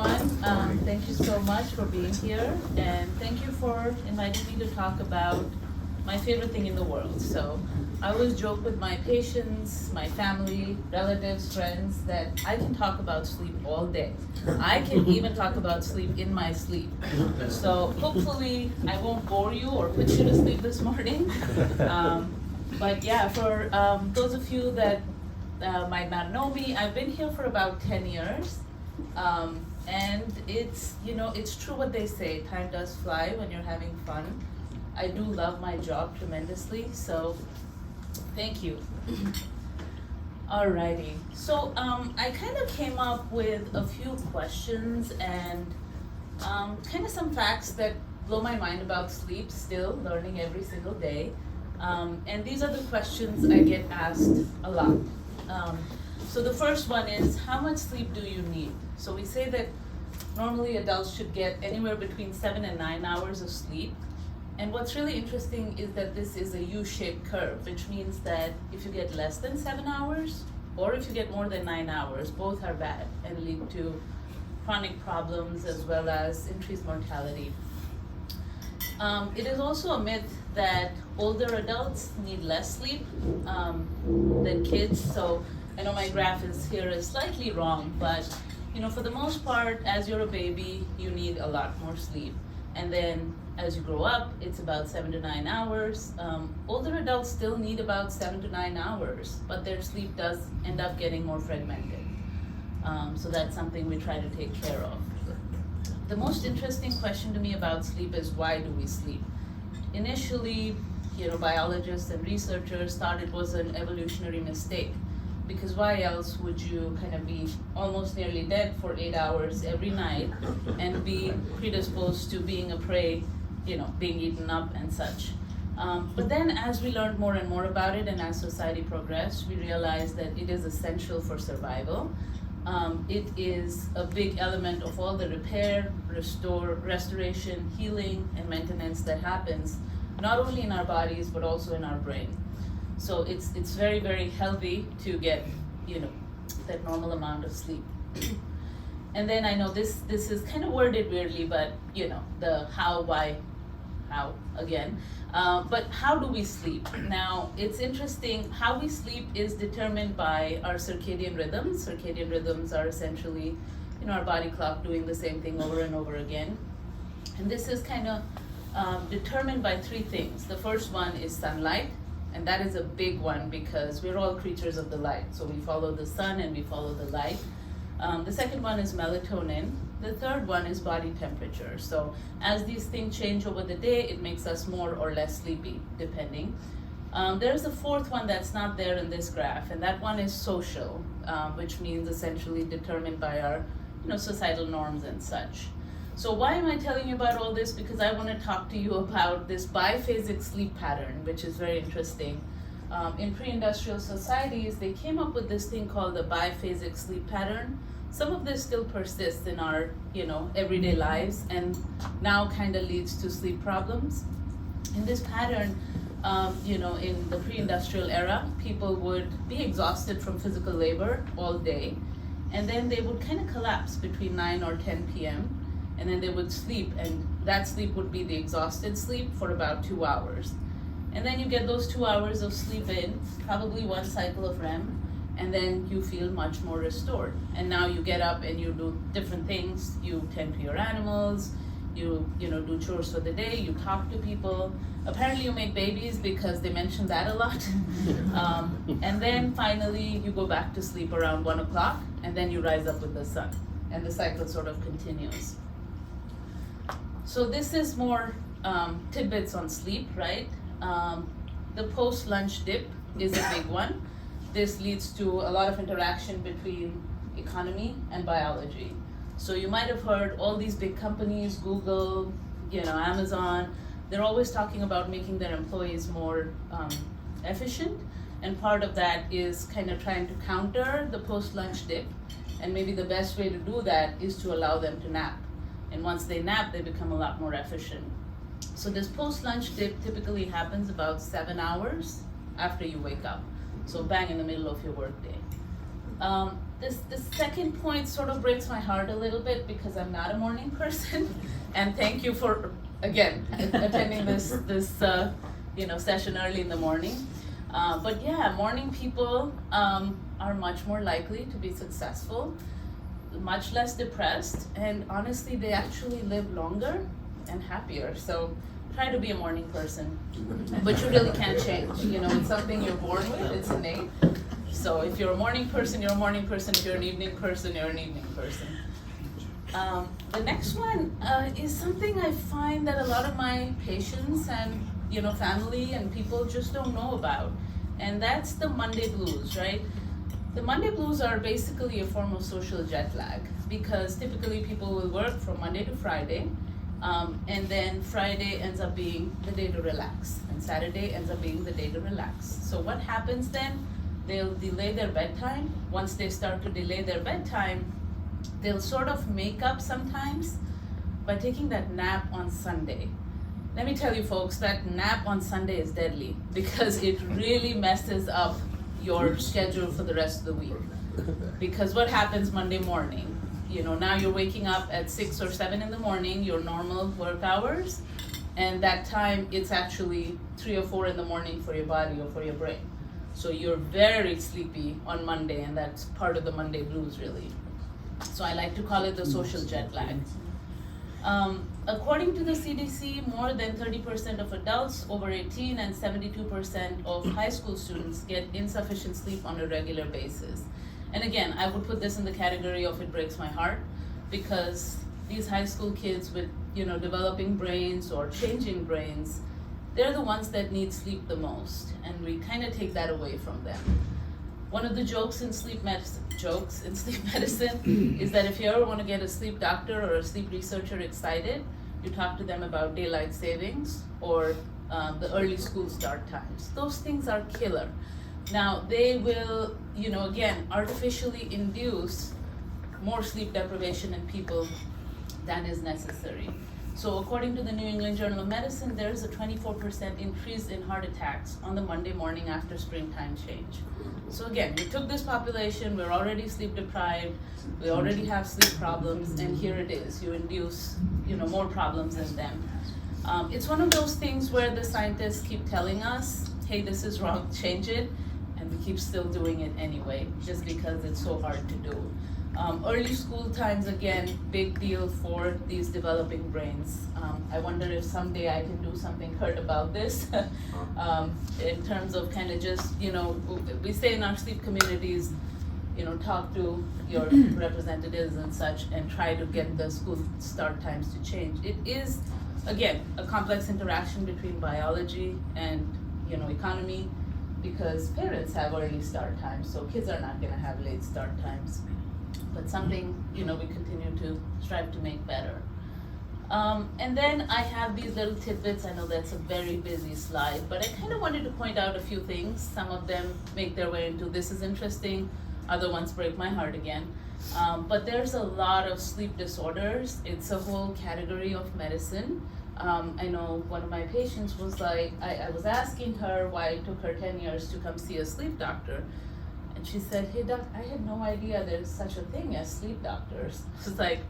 everyone. Thank you so much for being here, and thank you for inviting me to talk about my favorite thing in the world. So I always joke with my patients, my family, relatives, friends that I can talk about sleep all day. I can even talk about sleep in my sleep. So hopefully I won't bore you or put you to sleep this morning. But yeah, for those of you that might not know me, I've been here for about 10 years. And it's true what they say, time does fly when you're having fun. I do love my job tremendously, so thank you. Alrighty, so I kind of came up with a few questions and kind of some facts that blow my mind about sleep, still learning every single day. And these are the questions I get asked a lot. So the first one is, how much sleep do you need? So we say that normally adults should get anywhere between 7 and 9 hours of sleep. And what's really interesting is that this is a U-shaped curve, which means that if you get less than 7 hours, or if you get more than 9 hours, both are bad and lead to chronic problems as well as increased mortality. It is also a myth that older adults need less sleep than kids. So I know my graph is slightly wrong, but for the most part, as you're a baby, you need a lot more sleep. And then as you grow up, it's about 7 to 9 hours. Older adults still need about 7 to 9 hours, but their sleep does end up getting more fragmented. So that's something we try to take care of. The most interesting question to me about sleep is, why do we sleep? Initially, biologists and researchers thought it was an evolutionary mistake, because why else would you kind of be almost nearly dead for 8 hours every night and be predisposed to being a prey, being eaten up and such. But then as we learned more and more about it and as society progressed, we realized that it is essential for survival. It is a big element of all the repair, restoration, healing, and maintenance that happens, not only in our bodies, but also in our brain. So it's very, very healthy to get, that normal amount of sleep. And then I know this is kind of worded weirdly, but the how, why, how, again. But how do we sleep? Now, it's interesting, how we sleep is determined by our circadian rhythms. Circadian rhythms are essentially, our body clock doing the same thing over and over again. And this is kind of determined by three things. The first one is sunlight, and that is a big one because we're all creatures of the light. So we follow the sun and we follow the light. The second one is melatonin. The third one is body temperature. So as these things change over the day, it makes us more or less sleepy, depending. There's a fourth one that's not there in this graph, and that one is social, which means essentially determined by our societal norms and such. So why am I telling you about all this? Because I want to talk to you about this biphasic sleep pattern, which is very interesting. In pre-industrial societies, they came up with this thing called the biphasic sleep pattern. Some of this still persists in our, everyday lives, and now kind of leads to sleep problems. In this pattern, in the pre-industrial era, people would be exhausted from physical labor all day, and then they would kind of collapse between 9 or 10 p.m., and then they would sleep, and that sleep would be the exhausted sleep for about 2 hours. And then you get those 2 hours of sleep in, probably one cycle of REM, and then you feel much more restored. And now you get up and you do different things. You tend to your animals, you do chores for the day, you talk to people. Apparently you make babies because they mention that a lot. And then finally you go back to sleep around 1 o'clock, and then you rise up with the sun, and the cycle sort of continues. So this is more tidbits on sleep, right? The post-lunch dip is a big one. This leads to a lot of interaction between economy and biology. So you might have heard all these big companies, Google, Amazon, they're always talking about making their employees more efficient. And part of that is kind of trying to counter the post-lunch dip. And maybe the best way to do that is to allow them to nap. And once they nap, they become a lot more efficient. So this post-lunch dip typically happens about 7 hours after you wake up. So bang in the middle of your workday. The second point sort of breaks my heart a little bit because I'm not a morning person, and thank you for again attending this session early in the morning. But yeah, morning people are much more likely to be successful, much less depressed, and honestly, they actually live longer and happier. So try to be a morning person, but you really can't change. It's something you're born with, it's innate. So if you're a morning person, you're a morning person. If you're an evening person, you're an evening person. The next one is something I find that a lot of my patients and family and people just don't know about, and that's the Monday blues, right? The Monday blues are basically a form of social jet lag because typically people will work from Monday to Friday, and then Friday ends up being the day to relax, and Saturday ends up being the day to relax. So what happens then? They'll delay their bedtime. Once they start to delay their bedtime, they'll sort of make up sometimes by taking that nap on Sunday. Let me tell you folks, that nap on Sunday is deadly because it really messes up your schedule for the rest of the week. Because what happens Monday morning? Now you're waking up at 6 or 7 in the morning, your normal work hours, and that time it's actually 3 or 4 in the morning for your body or for your brain. So you're very sleepy on Monday, and that's part of the Monday blues, really. So I like to call it the social jet lag. According to the CDC, more than 30% of adults over 18 and 72% of high school students get insufficient sleep on a regular basis. And again, I would put this in the category of it breaks my heart, because these high school kids with developing brains or changing brains, they're the ones that need sleep the most, and we kind of take that away from them. One of the jokes in sleep medicine is that if you ever want to get a sleep doctor or a sleep researcher excited, you talk to them about daylight savings or the early school start times. Those things are killer. Now, they will, again, artificially induce more sleep deprivation in people than is necessary. So according to the New England Journal of Medicine, there's a 24% increase in heart attacks on the Monday morning after springtime change. So again, we took this population, we're already sleep deprived, we already have sleep problems, and here it is, you induce more problems in them. It's one of those things where the scientists keep telling us, hey, this is wrong, change it, and we keep still doing it anyway, just because it's so hard to do. Early school times, again, big deal for these developing brains. I wonder if someday I can do something hurt about this in terms of kind of just, we say in our sleep communities, talk to your representatives and such and try to get the school start times to change. It is, again, a complex interaction between biology and, economy, because parents have early start times, so kids are not gonna have late start times. But something, we continue to strive to make better. And then I have these little tidbits. I know that's a very busy slide, but I kind of wanted to point out a few things. Some of them make their way into this is interesting, other ones break my heart again. But there's a lot of sleep disorders. It's a whole category of medicine. I know one of my patients was like, I was asking her why it took her 10 years to come see a sleep doctor. And she said, hey doc, I had no idea there's such a thing as sleep doctors. It's like,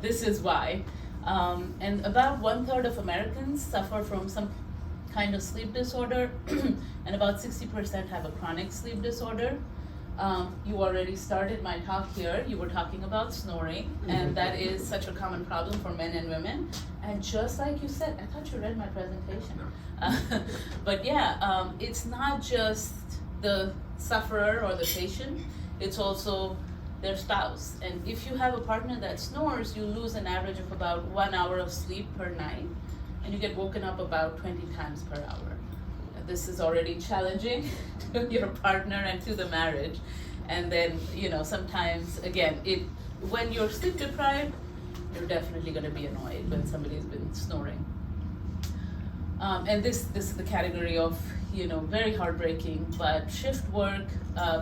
this is why. And about 1/3 of Americans suffer from some kind of sleep disorder, and about 60% have a chronic sleep disorder. You already started my talk here. You were talking about snoring, and that is such a common problem for men and women. And just like you said, I thought you read my presentation. But yeah, it's not just the sufferer or the patient, it's also their spouse. And if you have a partner that snores, you lose an average of about 1 hour of sleep per night, and you get woken up about 20 times per hour. This is already challenging to your partner and to the marriage. And then, sometimes, again, when you're sleep deprived, you're definitely going to be annoyed when somebody's been snoring. And this is the category of, very heartbreaking, but shift work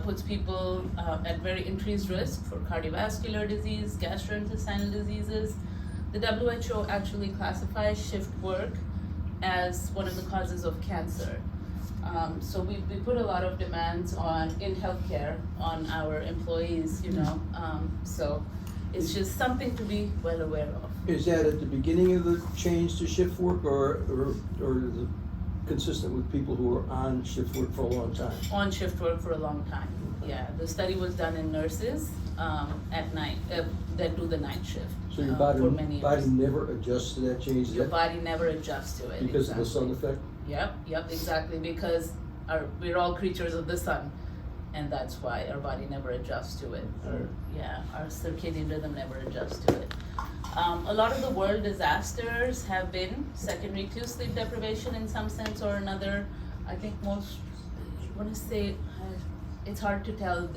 puts people at very increased risk for cardiovascular disease, gastrointestinal diseases. The WHO actually classifies shift work as one of the causes of cancer. So we put a lot of demands in healthcare on our employees, you know. So it's just something to be well aware of. Is that at the beginning of the change to shift work, or is it consistent with people who are on shift work for a long time? On shift work for a long time, yeah. The study was done in nurses at night, that do the night shift. So your for many body years. never adjusts to that change? Your body never adjusts to it. Because exactly. of the sun effect? Yep, exactly, because we're all creatures of the sun, and that's why our body never adjusts to it. Our circadian rhythm never adjusts to it. A lot of the world disasters have been secondary to sleep deprivation in some sense or another. I think most, I want to say, it's hard to tell.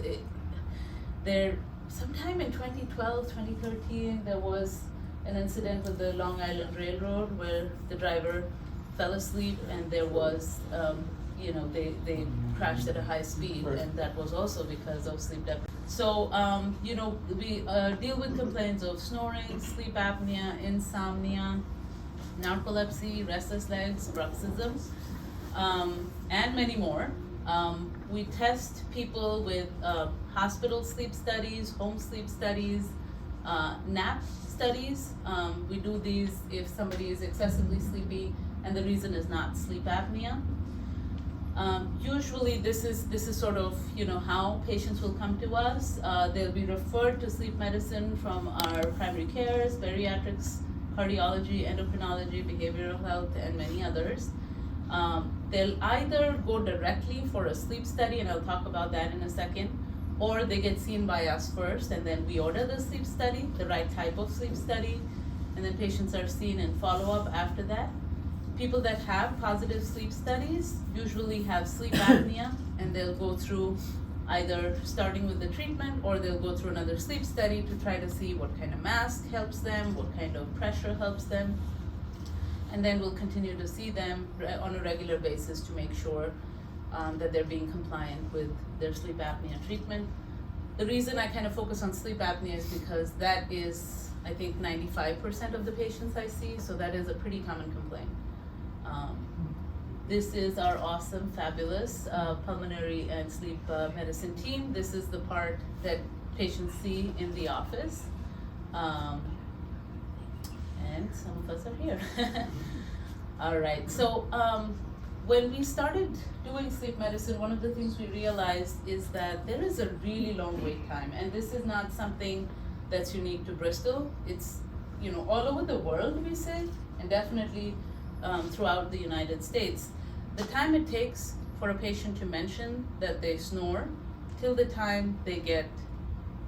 Sometime in 2012, 2013, there was an incident with the Long Island Railroad where the driver fell asleep and there was, they crashed at a high speed, Right. and that was also because of sleep deprivation. So, we deal with complaints of snoring, sleep apnea, insomnia, narcolepsy, restless legs, bruxism, and many more. We test people with hospital sleep studies, home sleep studies, nap studies. We do these if somebody is excessively sleepy and the reason is not sleep apnea. Usually this is sort of how patients will come to us. They'll be referred to sleep medicine from our primary cares, bariatrics, cardiology, endocrinology, behavioral health, and many others. They'll either go directly for a sleep study, and I'll talk about that in a second, or they get seen by us first, and then we order the sleep study, the right type of sleep study, and then patients are seen in follow-up after that. People that have positive sleep studies usually have sleep apnea, and they'll go through either starting with the treatment, or they'll go through another sleep study to try to see what kind of mask helps them, what kind of pressure helps them. And then we'll continue to see them on a regular basis to make sure that they're being compliant with their sleep apnea treatment. The reason I kind of focus on sleep apnea is because that is, I think, 95% of the patients I see, so that is a pretty common complaint. This is our awesome, fabulous pulmonary and sleep medicine team. This is the part that patients see in the office. And some of us are here. All right, so when we started doing sleep medicine, one of the things we realized is that there is a really long wait time, and this is not something that's unique to Bristol. It's all over the world, we say, and definitely throughout the United States. The time it takes for a patient to mention that they snore till the time they get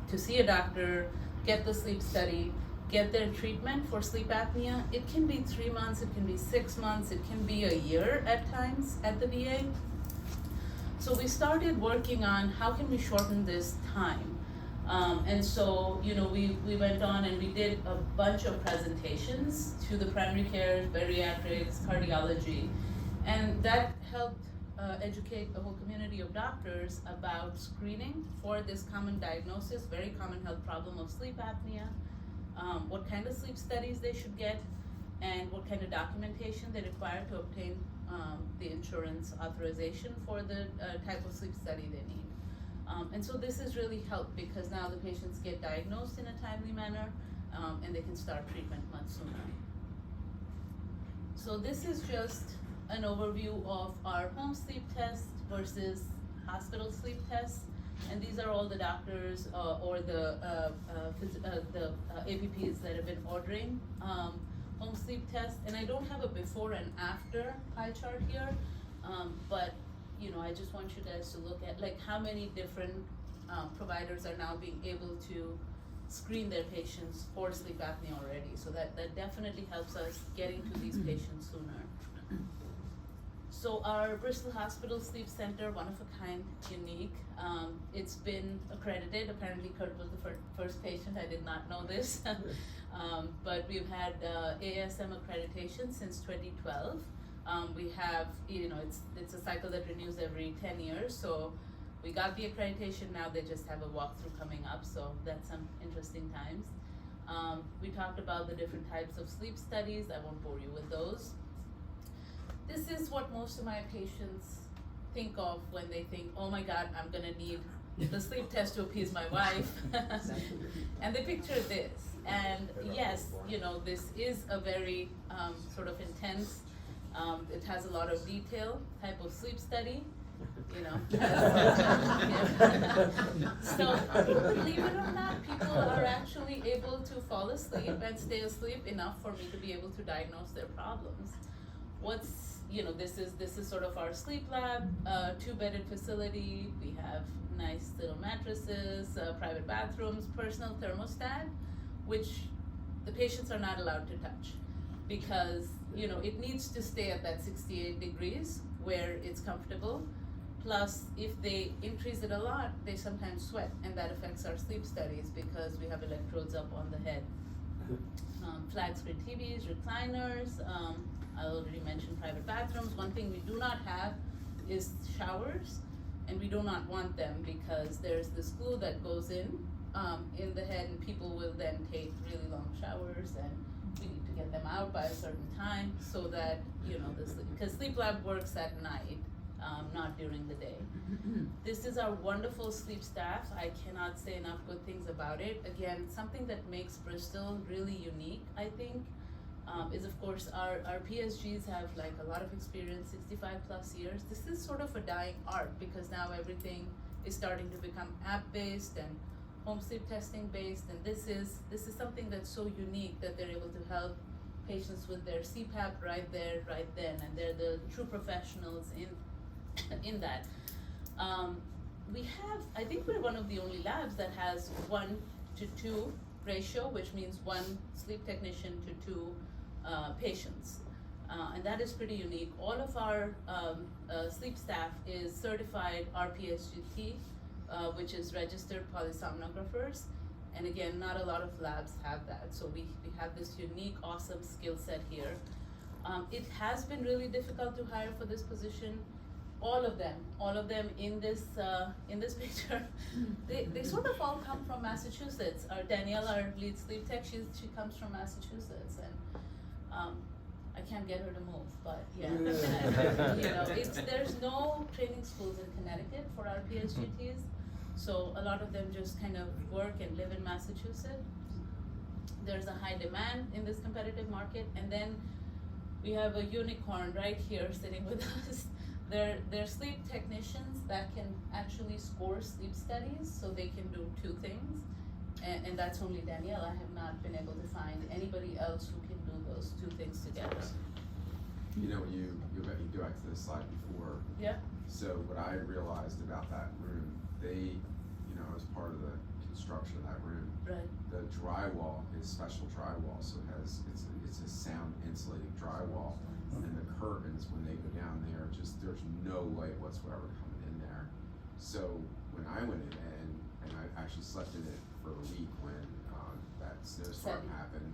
to see a doctor, get the sleep study, get their treatment for sleep apnea, it can be 3 months, it can be 6 months, it can be a year at times at the VA. So we started working on how can we shorten this time. And so, we went on and we did a bunch of presentations to the primary care, bariatrics, cardiology, and that helped educate the whole community of doctors about screening for this common diagnosis, very common health problem of sleep apnea, what kind of sleep studies they should get, and what kind of documentation they require to obtain the insurance authorization for the type of sleep study they need. And so this has really helped because now the patients get diagnosed in a timely manner and they can start treatment much sooner. So this is just an overview of our home sleep test versus hospital sleep tests. And these are all the doctors or the APPs that have been ordering home sleep tests. And I don't have a before and after pie chart here, but I just want you guys to look at how many different providers are now being able to screen their patients for sleep apnea already. So that definitely helps us getting to these patients sooner. So our Bristol Hospital Sleep Center, one of a kind, unique. It's been accredited. Apparently Kurt was the first patient. I did not know this. But we've had ASM accreditation since 2012. We have, it's a cycle that renews every 10 years. So we got the accreditation, now they just have a walkthrough coming up. So that's some interesting times. We talked about the different types of sleep studies. I won't bore you with those. This is what most of my patients think of when they think, oh my God, I'm gonna need the sleep test to appease my wife. And they picture this. And yes, this is a very sort of intense, it has a lot of detail type of sleep study. So believe it or not, people are actually able to fall asleep and stay asleep enough for me to be able to diagnose their problems. This is sort of our sleep lab, 2-bedded facility. We have nice little mattresses, private bathrooms, personal thermostat, which the patients are not allowed to touch because it needs to stay at that 68 degrees where it's comfortable. Plus, if they increase it a lot, they sometimes sweat, and that affects our sleep studies because we have electrodes up on the head. Flat screen TVs, recliners, I already mentioned private bathrooms. One thing we do not have is showers, and we do not want them because there's this glue that goes in the head, and people will then take really long showers, and we need to get them out by a certain time so that, because sleep lab works at night. Not during the day. This is our wonderful sleep staff. I cannot say enough good things about it. Again, something that makes Bristol really unique, I think, is of course our PSGs have like a lot of experience, 65 plus years. This is sort of a dying art because now everything is starting to become app-based and home sleep testing based, and this is something that's so unique that they're able to help patients with their CPAP right there, right then, and they're the true professionals in that. I think we're one of the only labs that has 1-to-2 ratio, which means 1 sleep technician to 2 patients. And that is pretty unique. All of our sleep staff is certified RPSGT, which is registered polysomnographers. And again, not a lot of labs have that. So we have this unique, awesome skill set here. It has been really difficult to hire for this position. All of them in this picture, they sort of all come from Massachusetts. Danielle, our lead sleep tech, she comes from Massachusetts, and I can't get her to move, but yeah. There's no training schools in Connecticut for our PSGTs, so a lot of them just kind of work and live in Massachusetts. There's a high demand in this competitive market, and then we have a unicorn right here sitting with us. They're sleep technicians that can actually score sleep studies, so they can do 2 things, and that's only Danielle. I have not been able to find anybody else who can do those 2 things together. When you go back to this slide before. Yeah. So what I realized about that room, they, as part of the construction of that room, Right. the drywall is special drywall, so it's a sound insulating drywall. And the curtains, when they go down there, there's no light whatsoever coming in there. So when I went in and I actually slept in it for a week when that snowstorm happened,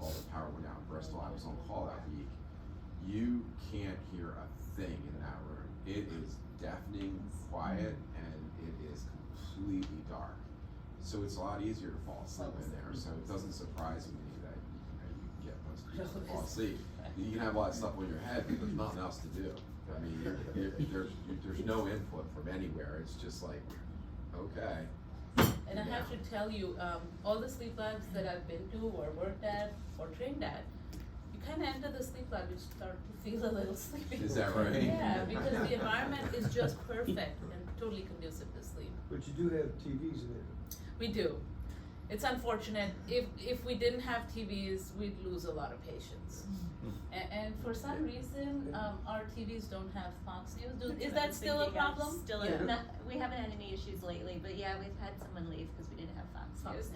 all the power went out in Bristol. I was on call that week. You can't hear a thing in that room. It is deafening, quiet, and it is completely dark. So it's a lot easier to fall asleep in there. So it doesn't surprise me that you get most people to fall asleep. You can have a lot of stuff on your head, but there's nothing else to do. I mean, there's no input from anywhere. It's just like, okay. And I have to tell you, all the sleep labs that I've been to or worked at or trained at, you kind of enter the sleep lab, you start to feel a little sleepy. Is that right? Yeah, because the environment is just perfect and totally conducive to sleep. But you do have TVs in there. We do. It's unfortunate. If we didn't have TVs, we'd lose a lot of patients. And for some reason, our TVs don't have Fox News. Is that still a problem? We haven't had any issues lately, but yeah, we've had someone leave because we didn't have Fox News.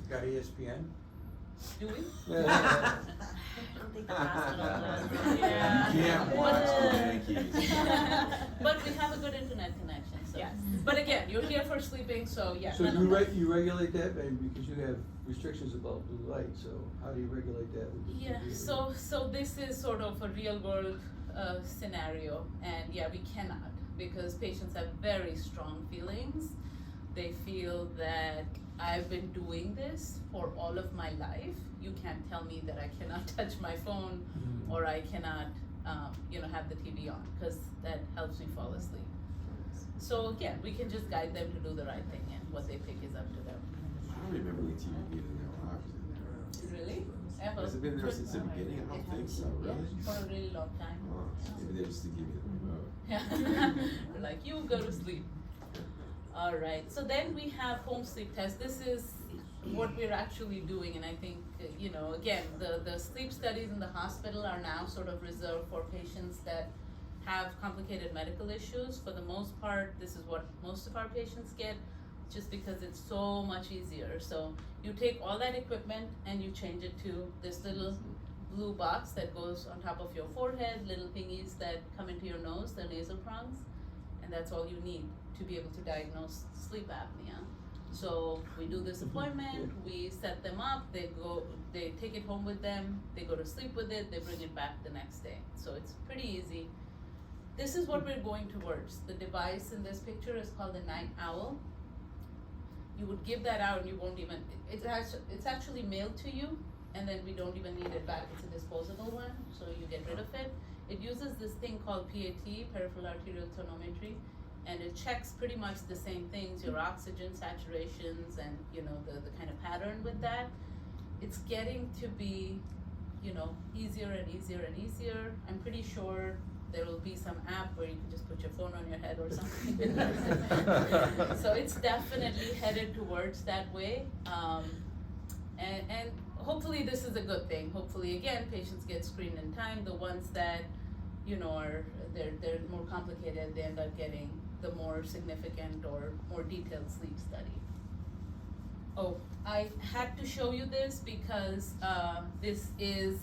Got ESPN? Do we? I don't think the hospital does. Yeah. You can't watch the Yankees. But we have a good internet connection, so. Yes. But again, you're here for sleeping, so yeah. So you regulate that, and because you have restrictions about blue light, so how do you regulate that with the Yeah, TV? so this is sort of a real world scenario, and yeah, we cannot, because patients have very strong feelings. They feel that I've been doing this for all of my life. You can't tell me that I cannot touch my phone or I cannot, have the TV on, because that helps me fall asleep. So again, we can just guide them to do the right thing, and what they pick is up to them. I don't remember the TV being in there when I was in there. Really? Has it been there since the beginning? I don't think so, really. Yeah, for a really long time. Oh, maybe they just to give you the remote. Yeah. We're like, you go to sleep. All right, so then we have home sleep test. This is what we're actually doing, and I think, again, the sleep studies in the hospital are now sort of reserved for patients that have complicated medical issues. For the most part, this is what most of our patients get, just because it's so much easier. So you take all that equipment and you change it to this little blue box that goes on top of your forehead, little thingies that come into your nose, the nasal prongs, and that's all you need to be able to diagnose sleep apnea. So we do this appointment, we set them up, they take it home with them, they go to sleep with it, they bring it back the next day. So it's pretty easy. This is what we're going towards. The device in this picture is called the Night Owl. You would give that out and you won't even, it's actually mailed to you, and then we don't even need it back. It's a disposable one, so you get rid of it. It uses this thing called PAT, peripheral arterial tonometry, and it checks pretty much the same things, your oxygen saturations and the kind of pattern with that. It's getting to be easier and easier and easier. I'm pretty sure there will be some app where you can just put your phone on your head or something. So it's definitely headed towards that way. And hopefully this is a good thing. Hopefully, again, patients get screened in time. The ones that they're more complicated, they end up getting the more significant or more detailed sleep study. Oh, I had to show you this because this is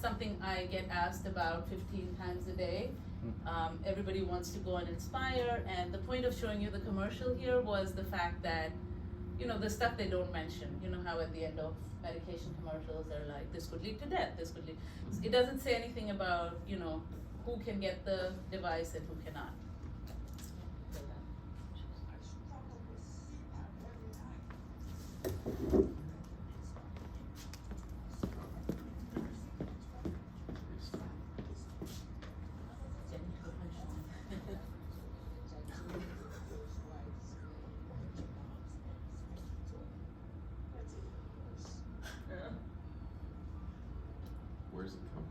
something I get asked about 15 times a day. Everybody wants to go and Inspire, and the point of showing you the commercial here was the fact that, the stuff they don't mention. You know how at the end of medication commercials they're like, this could lead to death, this could lead. It doesn't say anything about, who can get the device and who cannot. Where's it come?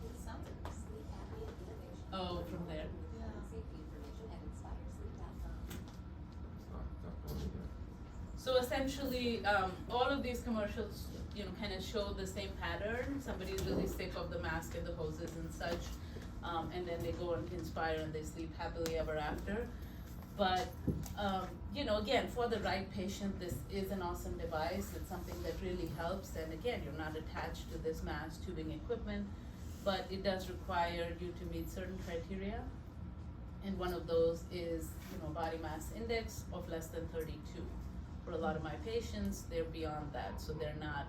It sounds like sleep apnea innovation. Oh, from there. Safety information at inspiresleep.com. It's not going yet. So essentially, all of these commercials, kind of show the same pattern. Somebody's really sick of the mask and the hoses and such, and then they go on to Inspire and they sleep happily ever after. But, again, for the right patient, this is an awesome device. It's something that really helps. And again, you're not attached to this mask tubing equipment, but it does require you to meet certain criteria. And one of those is, body mass index of less than 32. For a lot of my patients, they're beyond that, so they're not,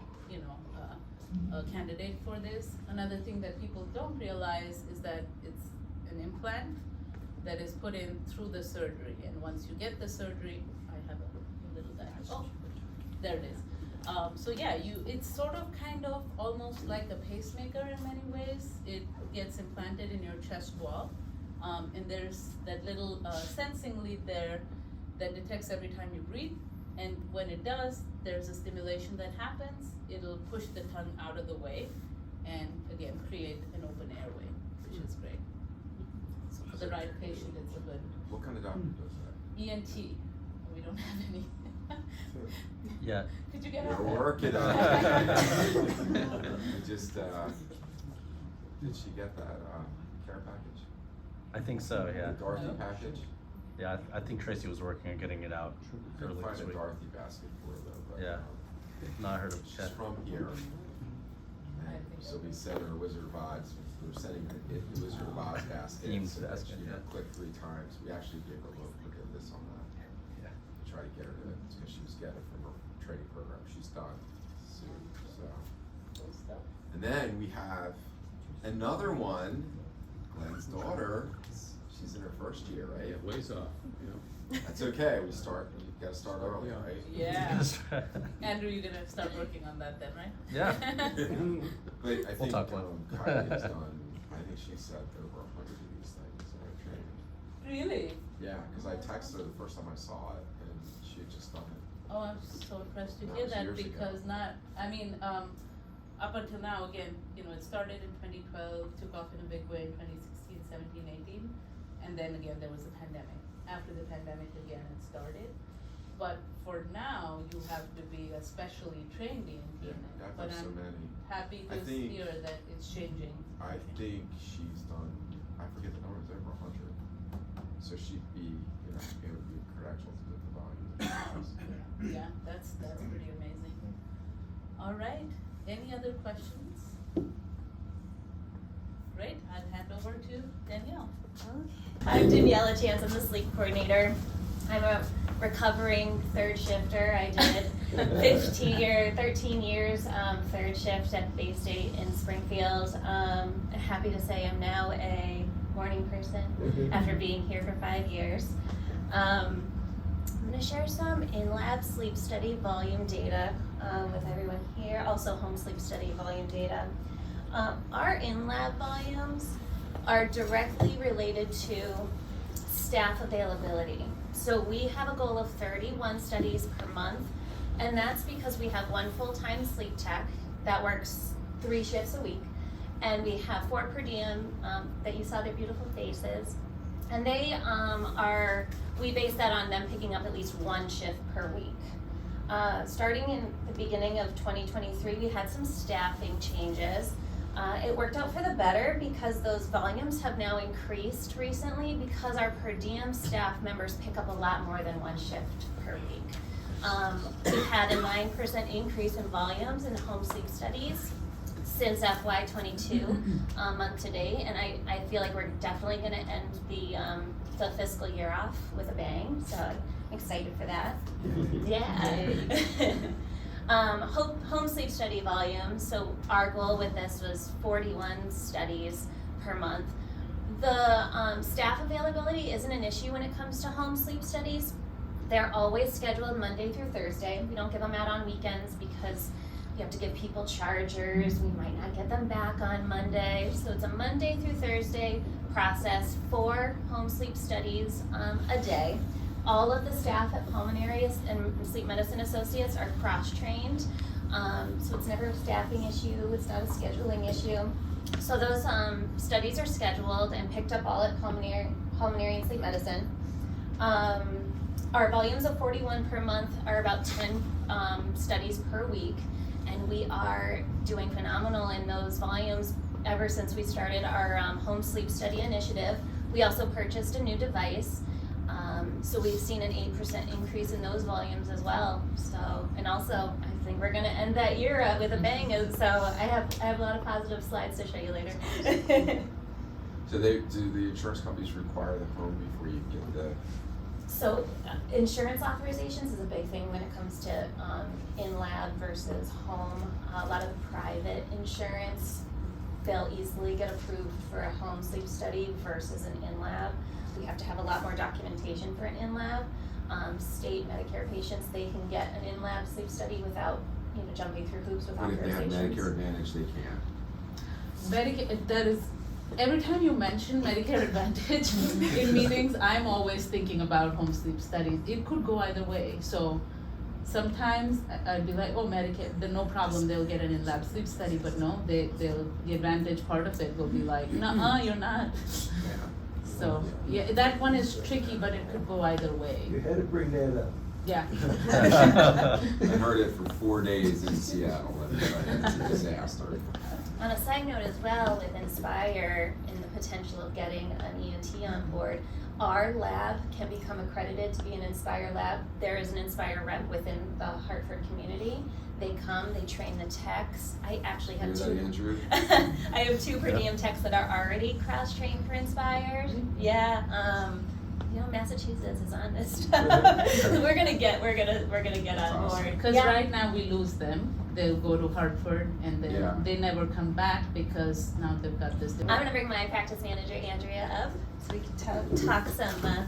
a candidate for this. Another thing that people don't realize is that it's an implant that is put in through the surgery, and once you get the surgery, I have a little bag. Oh, there it is. So yeah, it's sort of kind of almost like a pacemaker in many ways. It gets implanted in your chest wall, and there's that little sensing lead there that detects every time you breathe. And when it does, there's a stimulation that happens. It'll push the tongue out of the way, and again, create an open airway, which is great. So for the right patient, it's a good What kind of doctor does that? ENT. We don't have any. Yeah. Could you get We're out? working on it. We just, did she get that care package? I think so, The yeah. Dorothy No. package? Yeah, I think Tracy was working on getting it out Couldn't early find this a week. Dorothy basket for her though, but. Yeah. Not heard of She's Chet. from here. I And think so so. we sent her Wizard of Oz, we were sending her the Wizard of Oz basket. Themed so that basket, she yeah. clicked 3 times. We actually gave her a look at this on that. Yeah. To try to get her to, because she was getting it from her training program. She's done soon, so. Cool stuff. And then we have another one, Glenn's daughter. She's She's in her first year, right? Ways off, you know. That's okay, we gotta start early, Yeah. right? Yeah. Andrew, you're gonna start working on that then, right? Yeah. But I think, talk later. Kylie has done, I think she said over 100 of these things that I've trained. Really? Yeah, cause I texted her the first time I saw it, and she had just done it. Oh, I'm so impressed to That hear was that years ago. because up until now, again, it started in 2012, took off in a big way in 2016, 17, 18, and then again there was a pandemic. After the pandemic again it started, but for now you have to be a specially trained ENT. Yeah, I've But done so I'm many. happy I to think- hear that it's changing. I think she's done, I forget the number, it's over 100. So she'd be, it would be credentials to the volume. Yeah, that's pretty amazing. All right, any other questions? Great, I'll hand over to Danielle. I'm Daniela Chance, I'm the sleep coordinator. I'm a recovering third shifter. I did 13 years third shift at Bay State in Springfield. Happy to say I'm now a morning person after being here for 5 years. I'm going to share some in-lab sleep study volume data with everyone here, also home sleep study volume data. Our in-lab volumes are directly related to staff availability. So we have a goal of 31 studies per month, and that's because we have one full-time sleep tech that works 3 shifts a week, and we have 4 per diem that you saw their beautiful faces, and they we base that on them picking up at least 1 shift per week. Starting in the beginning of 2023, we had some staffing changes. It worked out for the better because those volumes have now increased recently because our per diem staff members pick up a lot more than 1 shift per week. We've had a 9% increase in volumes in home sleep studies since FY22 month to date, and I feel like we're definitely going to end the fiscal year off with a bang, so I'm excited for that. Yeah. Home sleep study volume, so our goal with this was 41 studies per month. The staff availability isn't an issue when it comes to home sleep studies. They're always scheduled Monday through Thursday. We don't give them out on weekends because you have to give people chargers. We might not get them back on Monday. So it's a Monday through Thursday process, 4 home sleep studies a day. All of the staff at Pulmonary and Sleep Medicine Associates are cross-trained, so it's never a staffing issue, it's not a scheduling issue. So those studies are scheduled and picked up all at Pulmonary and Sleep Medicine. Our volumes of 41 per month are about 10 studies per week, and we are doing phenomenal in those volumes ever since we started our home sleep study initiative. We also purchased a new device. So we've seen an 8% increase in those volumes as well. So, and also, I think we're going to end that year with a bang. So I have a lot of positive slides to show you later. So do the insurance companies require the home before you get the? So insurance authorizations is a big thing when it comes to in-lab versus home. A lot of the private insurance, they'll easily get approved for a home sleep study versus an in-lab. We have to have a lot more documentation for an in-lab. State Medicare patients, they can get an in-lab sleep study without, jumping through hoops with But if they have authorizations. Medicare Advantage, they can't. Medicare, that is, every time you mention Medicare Advantage in meetings, I'm always thinking about home sleep studies. It could go either way. So sometimes I'd be like, oh, Medicare, then no problem, they'll get an in-lab sleep study, but no, the Advantage part of it will be like, nuh-uh, you're not. Yeah. So, yeah, that one is tricky, but it could go either way. You had to bring that up. Yeah. I heard it for 4 days in Seattle, and it's a disaster. On a side note as well, with Inspire and the potential of getting an ENT on board, our lab can become accredited to be an Inspire lab. There is an Inspire rep within the Hartford community. They come, they train the techs. I actually have Hear that, Andrew? I have 2 per diem techs that are already cross-trained for Inspire. Yeah, Massachusetts is on this stuff. We're gonna get on board. Because Yeah. right now we lose them they'll go to Hartford and then Yeah. they never come back because now they've got this. I'm gonna bring my practice manager Andrea up so we can talk some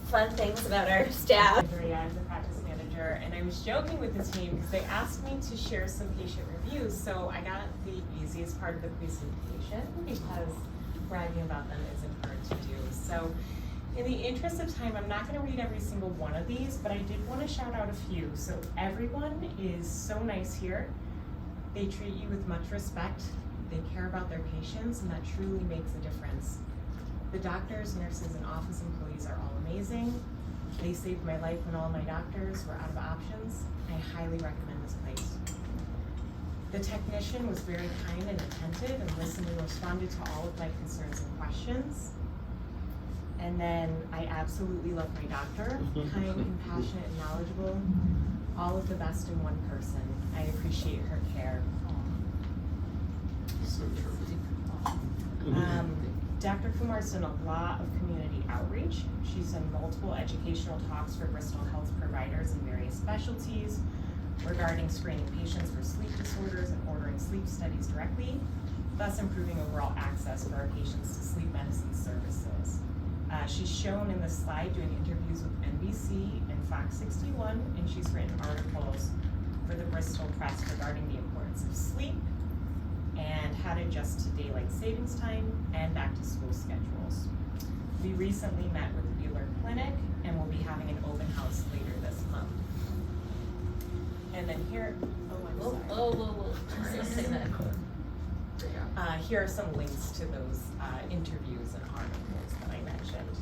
fun things about our staff. Andrea, I'm the practice manager, and I was joking with the team because they asked me to share some patient reviews, so I got the easiest part of the presentation because bragging about them isn't hard to do. So in the interest of time, I'm not going to read every single one of these, but I did want to shout out a few. So everyone is so nice here. They treat you with much respect. They care about their patients, and that truly makes a difference. The doctors, nurses, and office employees are all amazing. They saved my life when all my doctors were out of options. I highly recommend this place. The technician was very kind and attentive and listened and responded to all of my concerns and questions. And then I absolutely love my doctor, kind, compassionate, and knowledgeable. All of the best in one person. I appreciate her care. So true. Dr. Kumar's done a lot of community outreach. She's done multiple educational talks for Bristol health providers in various specialties regarding screening patients for sleep disorders and ordering sleep studies directly, thus improving overall access for our patients to sleep medicine services. She's shown in the slide doing interviews with NBC and Fox 61, and she's written articles for the Bristol Press regarding the importance of sleep and how to adjust to daylight savings time and back to school schedules. We recently met with the Bueller Clinic and we'll be having an open house later this month. And then here, here are some links to those interviews and articles that I mentioned.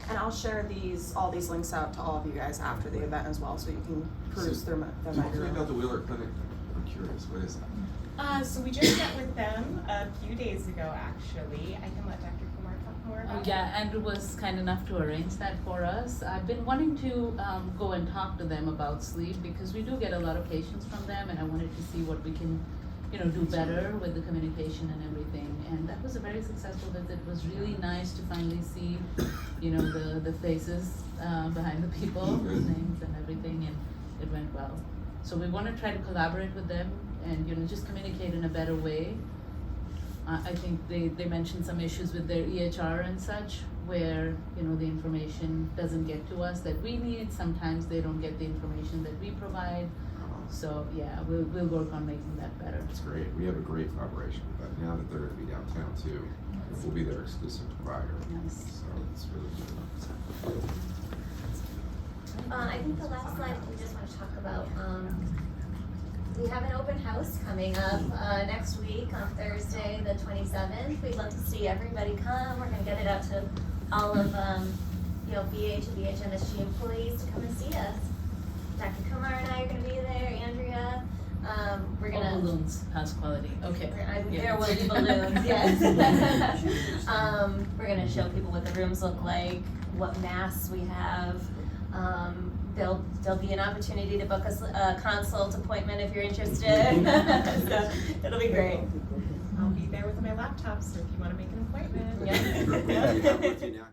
And I'll share all these links out to all of you guys after the event as well, so you can peruse them at Talk to me your about own. the Wheeler Clinic. I'm curious, what is that? So we just met with them a few days ago, actually. I can let Dr. Kumar talk more about Yeah, Andrew was kind enough to arrange that for us. I've been wanting to go and talk to them about sleep because we do get a lot of patients from them, and I wanted to see what we can, do better with the communication and everything. And that was a very successful visit. It was really nice to finally see, the faces behind the people, the names and everything, and it went well. So we want to try to collaborate with them and just communicate in a better way. I think they mentioned some issues with their EHR and such, where the information doesn't get to us that we need. Sometimes they don't get the information that we provide. So yeah, we'll work on making that better. That's great. We have a great collaboration with that. Now that they're going to be downtown too, we'll be their exclusive provider. Nice. So it's really good. I think the last slide we just want to talk about, we have an open house coming up next week on Thursday, the 27th. We'd love to see everybody come. We're going to get it out to all of BH and BHMSG employees to come and see us. Dr. Kumar and I are going to be there, Andrea. We're going to... balloons, house quality, okay. There will be balloons, yes. We're going to show people what the rooms look like, what masks we have. There'll be an opportunity to book a consult appointment if you're interested. So it'll be great. I'll be there with my laptop, so if you want to make an appointment. Yeah. I'm with you now.